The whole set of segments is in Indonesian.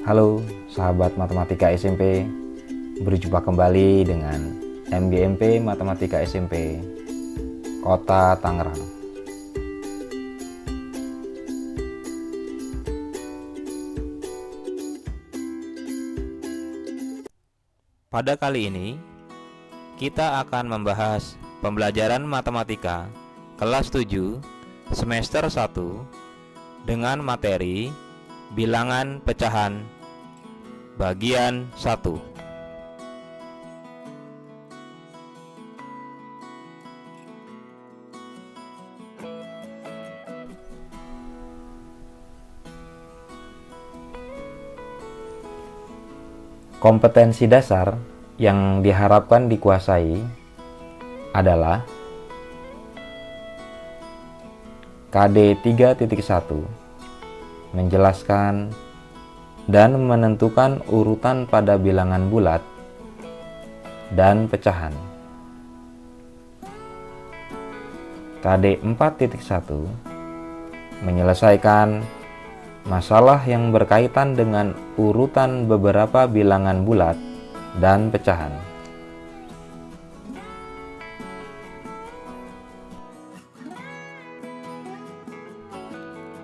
Halo sahabat matematika SMP, berjumpa kembali dengan MGMP Matematika SMP Kota Tangerang. Pada kali ini kita akan membahas pembelajaran matematika kelas 7 semester 1 dengan materi bilangan pecahan bagian 1. Kompetensi dasar yang diharapkan dikuasai adalah KD 3.1, menjelaskan dan menentukan urutan pada bilangan bulat dan pecahan. KD 4.1, menyelesaikan masalah yang berkaitan dengan urutan beberapa bilangan bulat dan pecahan.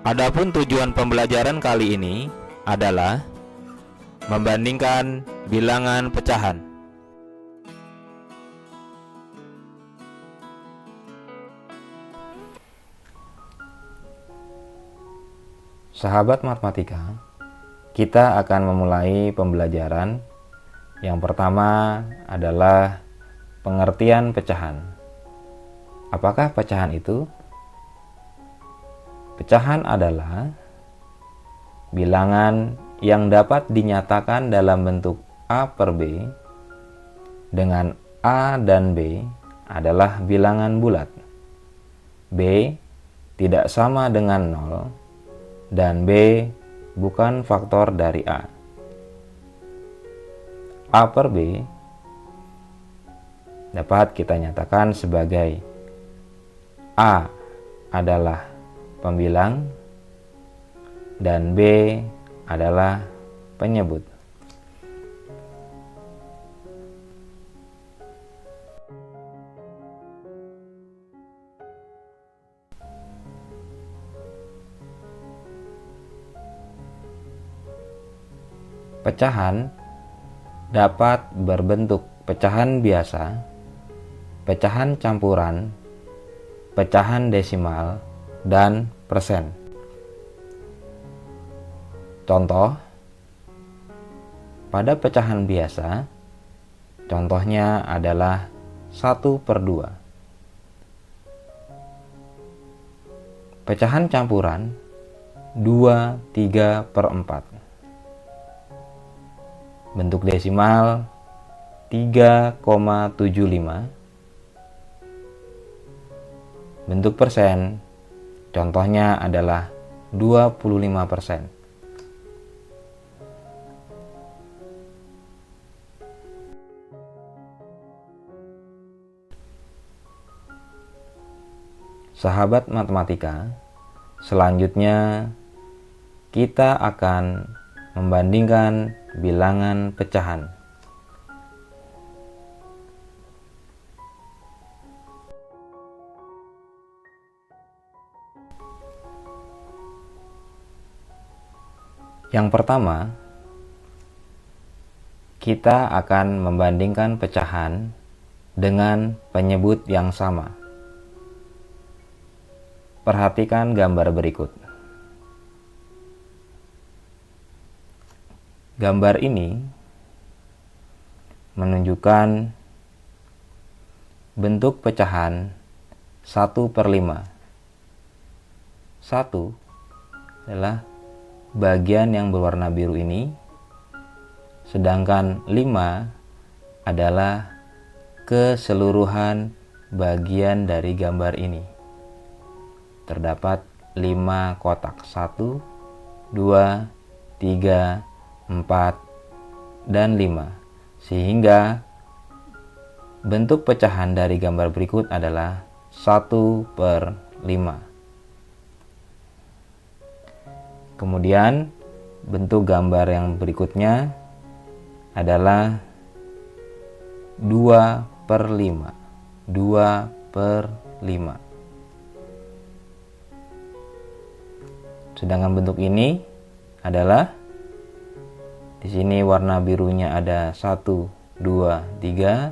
Adapun tujuan pembelajaran kali ini adalah membandingkan bilangan pecahan. Sahabat matematika, kita akan memulai pembelajaran. Yang pertama adalah pengertian pecahan. Apakah pecahan itu? Pecahan adalah bilangan yang dapat dinyatakan dalam bentuk A per B dengan A dan B adalah bilangan bulat. B tidak sama dengan 0 dan B bukan faktor dari A. A per B dapat kita nyatakan sebagai A adalah pembilang dan B adalah penyebut. Pecahan dapat berbentuk pecahan biasa, pecahan campuran, pecahan desimal, dan persen. Contoh, pada pecahan biasa, contohnya adalah 1/2. Pecahan campuran 2/3/4. Bentuk desimal 3,75. Bentuk persen, contohnya adalah 25%. Sahabat matematika, selanjutnya kita akan membandingkan bilangan pecahan. Yang pertama, kita akan membandingkan pecahan dengan penyebut yang sama. Perhatikan gambar berikut. Gambar ini menunjukkan bentuk pecahan 1/5. 1 adalah bagian yang berwarna biru ini, sedangkan 5 adalah keseluruhan bagian dari gambar ini. Terdapat 5 kotak, 1, 2, 3, 4, dan 5, sehingga bentuk pecahan dari gambar berikut adalah 1/5. Kemudian bentuk gambar yang berikutnya adalah 2/5. 2/5. Sedangkan bentuk ini adalah, di sini warna birunya ada 1, 2, 3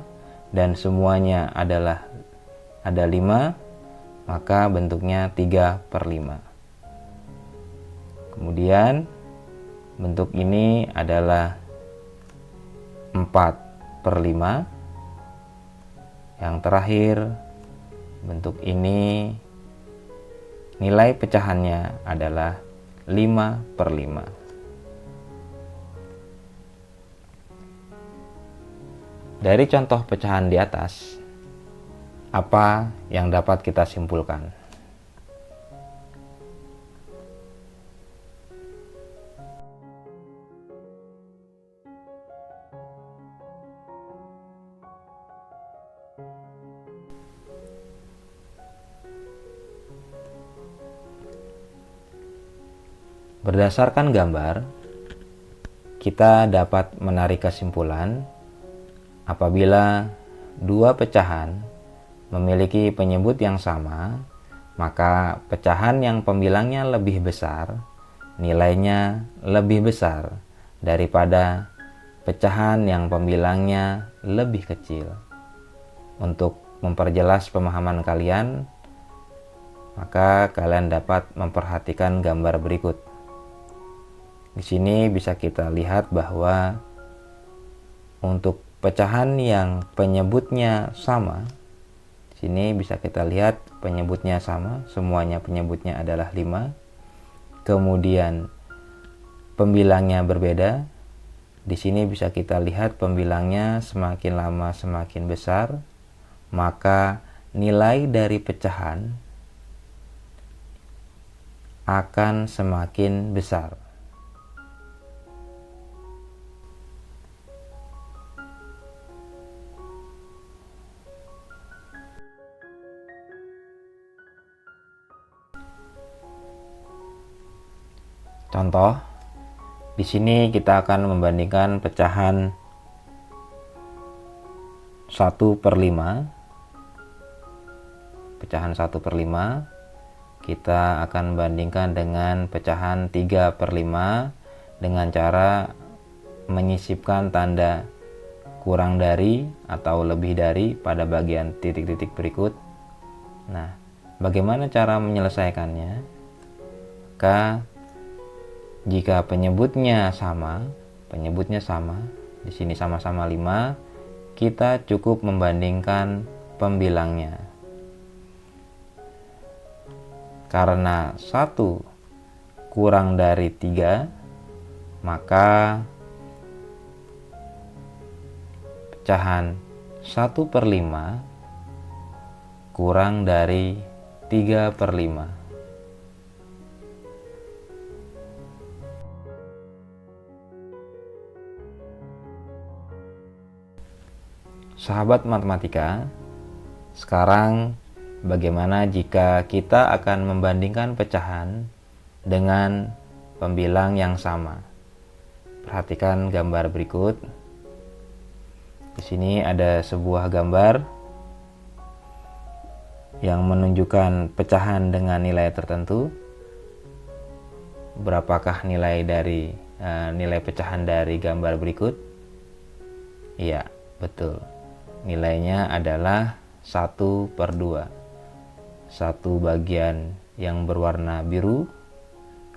dan semuanya adalah ada 5, maka bentuknya 3/5. Kemudian bentuk ini adalah 4/5. Yang terakhir, bentuk ini nilai pecahannya adalah 5/5. Dari contoh pecahan di atas, apa yang dapat kita simpulkan? Berdasarkan gambar, kita dapat menarik kesimpulan apabila dua pecahan memiliki penyebut yang sama, maka pecahan yang pembilangnya lebih besar, nilainya lebih besar daripada pecahan yang pembilangnya lebih kecil. Untuk memperjelas pemahaman kalian, maka kalian dapat memperhatikan gambar berikut. Di sini bisa kita lihat bahwa untuk pecahan yang penyebutnya sama, di sini bisa kita lihat penyebutnya sama, semuanya penyebutnya adalah 5. Kemudian pembilangnya berbeda. Di sini bisa kita lihat pembilangnya semakin lama semakin besar, maka nilai dari pecahan akan semakin besar. Contoh, di sini kita akan membandingkan pecahan 1/5. Pecahan 1/5 kita akan bandingkan dengan pecahan 3/5 dengan cara menyisipkan tanda kurang dari atau lebih dari pada bagian titik-titik berikut. Nah, bagaimana cara menyelesaikannya? Maka jika penyebutnya sama, di sini sama-sama 5, kita cukup membandingkan pembilangnya. Karena 1 kurang dari 3, maka pecahan 1/5 kurang dari 3/5. Sahabat matematika, sekarang bagaimana jika kita akan membandingkan pecahan dengan pembilang yang sama? Perhatikan gambar berikut. Di sini ada sebuah gambar yang menunjukkan pecahan dengan nilai tertentu. Berapakah nilai pecahan dari gambar berikut? Iya, betul. Nilainya adalah 1/2. Satu bagian yang berwarna biru,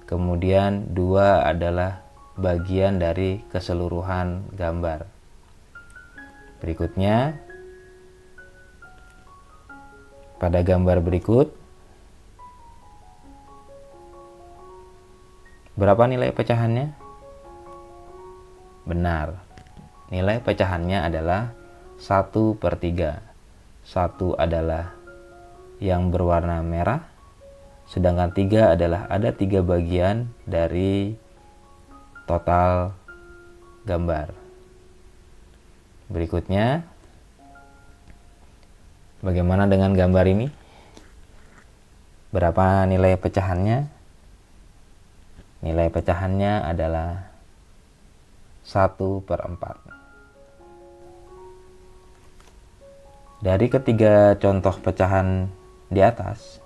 kemudian 2 adalah bagian dari keseluruhan gambar. Berikutnya, pada gambar berikut, berapa nilai pecahannya? Benar, nilai pecahannya adalah 1/3. 1 adalah yang berwarna merah, sedangkan 3 adalah ada 3 bagian dari total gambar. Berikutnya, bagaimana dengan gambar ini? Berapa nilai pecahannya? Nilai pecahannya adalah 1/4. Dari ketiga contoh pecahan di atas,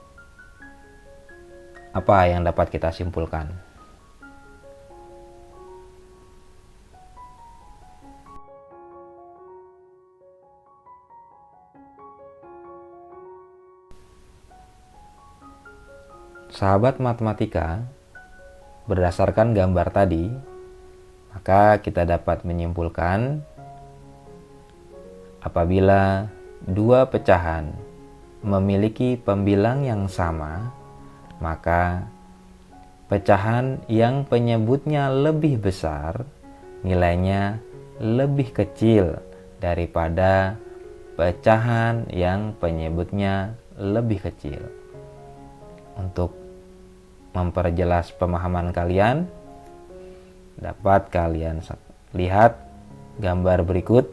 apa yang dapat kita simpulkan? Sahabat matematika, berdasarkan gambar tadi, maka kita dapat menyimpulkan apabila dua pecahan memiliki pembilang yang sama, maka pecahan yang penyebutnya lebih besar nilainya lebih kecil daripada pecahan yang penyebutnya lebih kecil. Untuk memperjelas pemahaman kalian, dapat kalian lihat gambar berikut.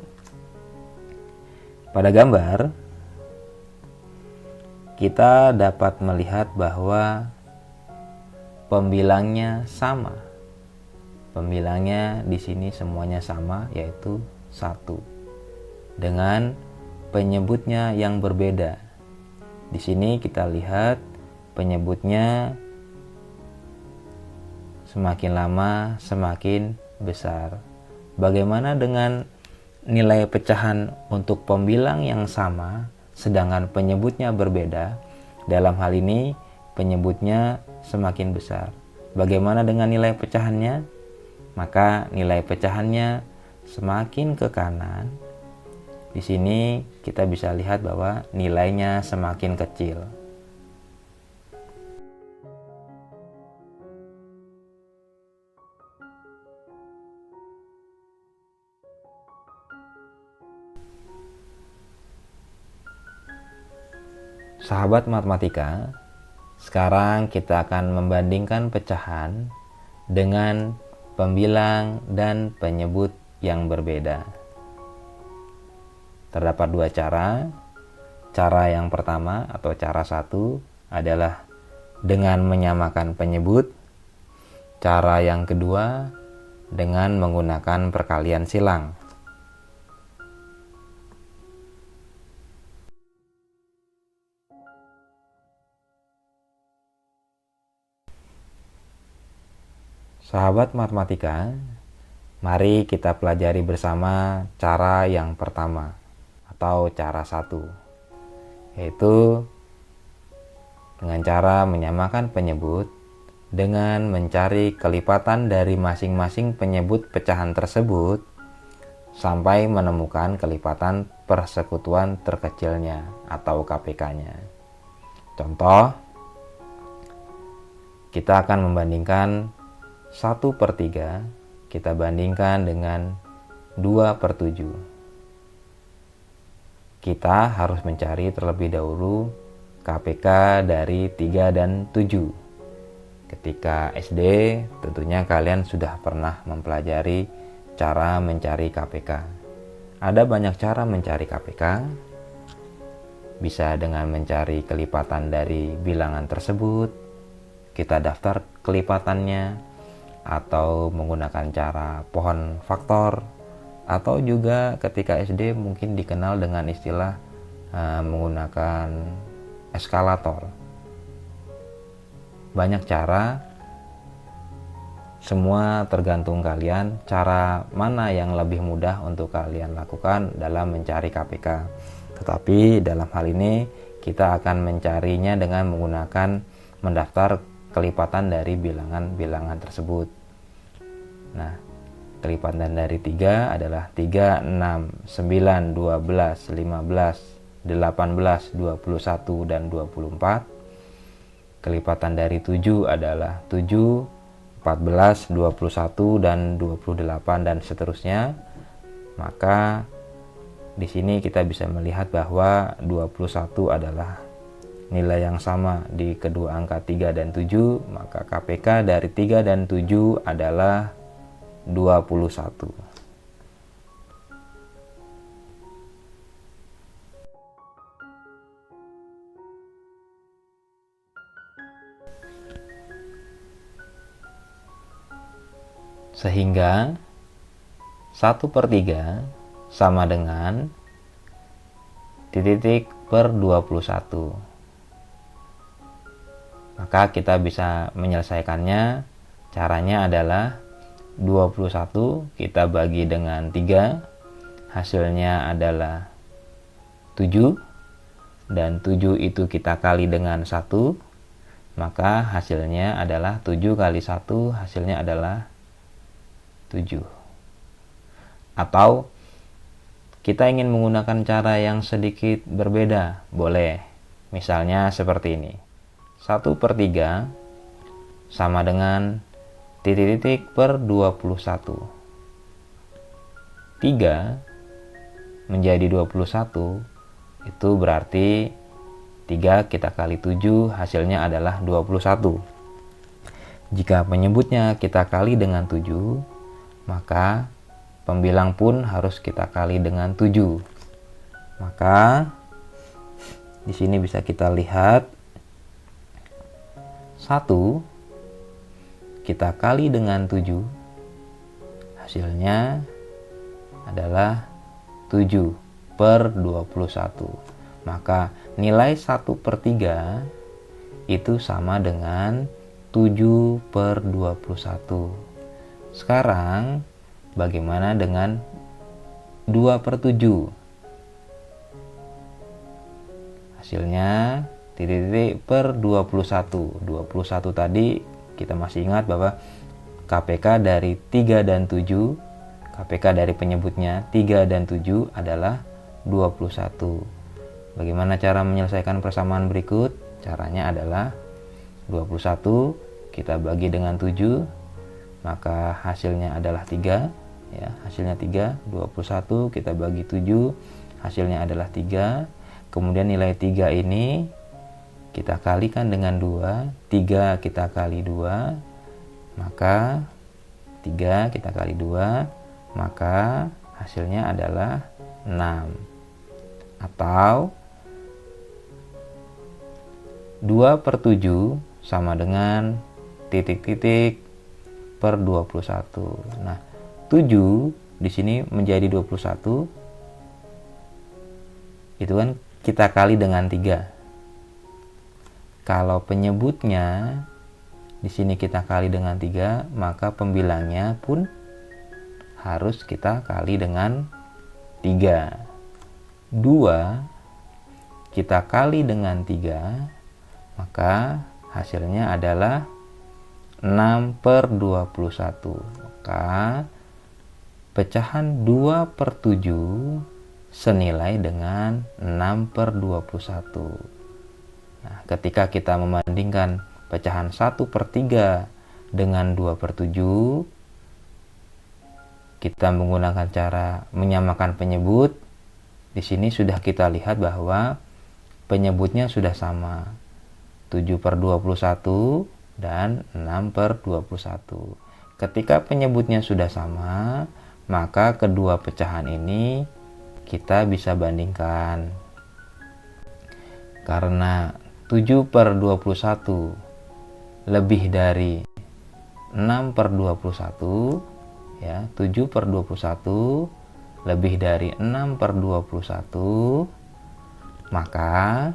Pada gambar, kita dapat melihat bahwa pembilangnya sama. Pembilangnya di sini semuanya sama, yaitu 1. Dengan penyebutnya yang berbeda. Di sini kita lihat penyebutnya semakin lama semakin besar. Bagaimana dengan nilai pecahan untuk pembilang yang sama sedangkan penyebutnya berbeda? Dalam hal ini penyebutnya semakin besar. Bagaimana dengan nilai pecahannya? Maka nilai pecahannya semakin ke kanan. Di sini kita bisa lihat bahwa nilainya semakin kecil. Sahabat matematika, sekarang kita akan membandingkan pecahan dengan pembilang dan penyebut yang berbeda. Terdapat dua cara. Cara yang pertama atau cara 1 adalah dengan menyamakan penyebut. Cara yang kedua dengan menggunakan perkalian silang. Sahabat matematika, mari kita pelajari bersama cara yang pertama atau cara 1, yaitu dengan cara menyamakan penyebut dengan mencari kelipatan dari masing-masing penyebut pecahan tersebut sampai menemukan kelipatan persekutuan terkecilnya atau KPK-nya. Contoh, kita akan membandingkan 1/3 kita bandingkan dengan 2/7. Kita harus mencari terlebih dahulu KPK dari 3 dan 7. Ketika SD, tentunya kalian sudah pernah mempelajari cara mencari KPK. Ada banyak cara mencari KPK. Bisa dengan mencari kelipatan dari bilangan tersebut, kita daftar kelipatannya, atau menggunakan cara pohon faktor, atau juga ketika SD mungkin dikenal dengan istilah menggunakan eskalator. Banyak cara, semua tergantung kalian cara mana yang lebih mudah untuk kalian lakukan dalam mencari KPK. Tetapi dalam hal ini kita akan mencarinya dengan menggunakan mendaftar kelipatan dari bilangan-bilangan tersebut. Nah, kelipatan dari 3 adalah 3, 6, 9, 12, 15, 18, 21, dan 24. Kelipatan dari 7 adalah 7, 14, 21, dan 28, dan seterusnya. Maka di sini kita bisa melihat bahwa 21 adalah nilai yang sama di kedua angka 3 dan 7, maka KPK dari 3 dan 7 adalah 21. Sehingga 1/3 sama dengan titik per 21. Maka kita bisa menyelesaikannya. Caranya adalah 21 kita bagi dengan 3, hasilnya adalah 7, dan 7 itu kita kali dengan 1, maka hasilnya adalah 7 kali 1, hasilnya adalah 7. Atau kita ingin menggunakan cara yang sedikit berbeda, boleh. Misalnya seperti ini. 1/3 sama dengan titik per 21. 3 menjadi 21, itu berarti 3 kita kali 7, hasilnya adalah 21. Jika penyebutnya kita kali dengan 7, maka pembilang pun harus kita kali dengan 7. Maka di sini bisa kita lihat 1 kita kali dengan 7, hasilnya adalah 7 per 21. Maka nilai 1/3 itu sama dengan 7 per 21. Sekarang bagaimana dengan 2/7? Hasilnya titik per 21. 21 tadi kita masih ingat bahwa KPK dari 3 dan 7, KPK dari penyebutnya 3 dan 7 adalah 21. Bagaimana cara menyelesaikan persamaan berikut? Caranya adalah 21 kita bagi dengan 7, maka hasilnya adalah 3, ya, hasilnya 3. 21 kita bagi 7, hasilnya adalah 3. Kemudian nilai 3 ini kita kalikan dengan 2, 3 kita kali 2, maka 3 kita kali 2, maka hasilnya adalah 6. Atau 2/7 sama dengan titik per 21. Nah, 7 di sini menjadi 21, itu kan kita kali dengan 3. Kalau penyebutnya di sini kita kali dengan 3, maka pembilangnya pun harus kita kali dengan 3. 2 kita kali dengan 3, maka hasilnya adalah 6 per 21. Maka pecahan 2/7 senilai dengan 6 per 21. Nah, ketika kita membandingkan pecahan 1/3 dengan 2/7, kita menggunakan cara menyamakan penyebut. Di sini sudah kita lihat bahwa penyebutnya sudah sama, 7/21 dan 6/21. Ketika penyebutnya sudah sama, maka kedua pecahan ini kita bisa bandingkan. Karena 7/21 lebih dari 6/21, ya, 7/21 lebih dari 6/21, maka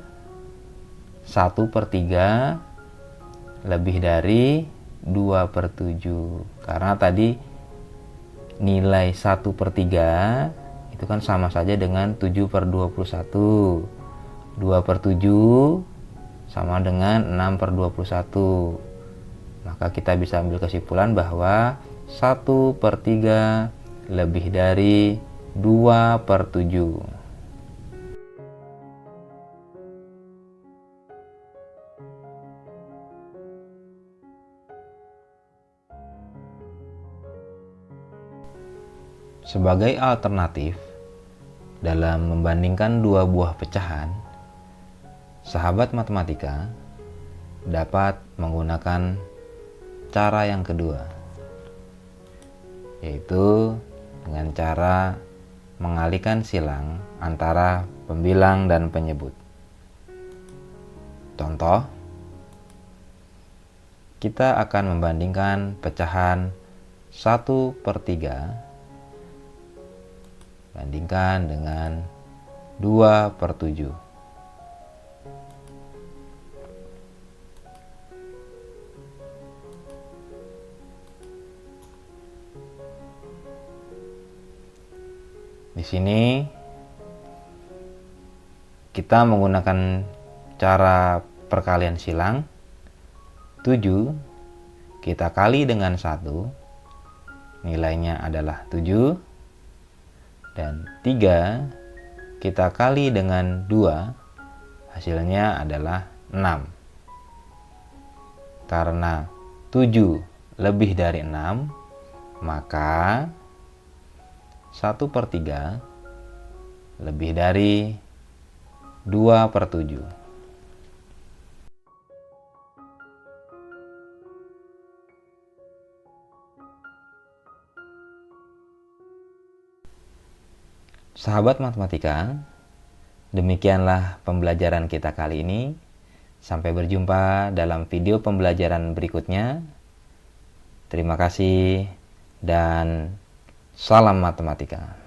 1/3 lebih dari 2/7. Karena tadi nilai 1/3 itu kan sama saja dengan 7/21. 2/7 sama dengan 6/21. Maka kita bisa ambil kesimpulan bahwa 1/3 lebih dari 2/7. Sebagai alternatif dalam membandingkan dua buah pecahan, sahabat matematika dapat menggunakan cara yang kedua, yaitu dengan cara mengalihkan silang antara pembilang dan penyebut. Contoh, kita akan membandingkan pecahan 1/3 bandingkan dengan 2/7. Di sini kita menggunakan cara perkalian silang. 7 kita kali dengan 1, nilainya adalah 7. Dan 3 kita kali dengan 2, hasilnya adalah 6. Karena 7 lebih dari 6, maka 1/3 lebih dari 2/7. Sahabat matematika, demikianlah pembelajaran kita kali ini. Sampai berjumpa dalam video pembelajaran berikutnya. Terima kasih dan salam matematika.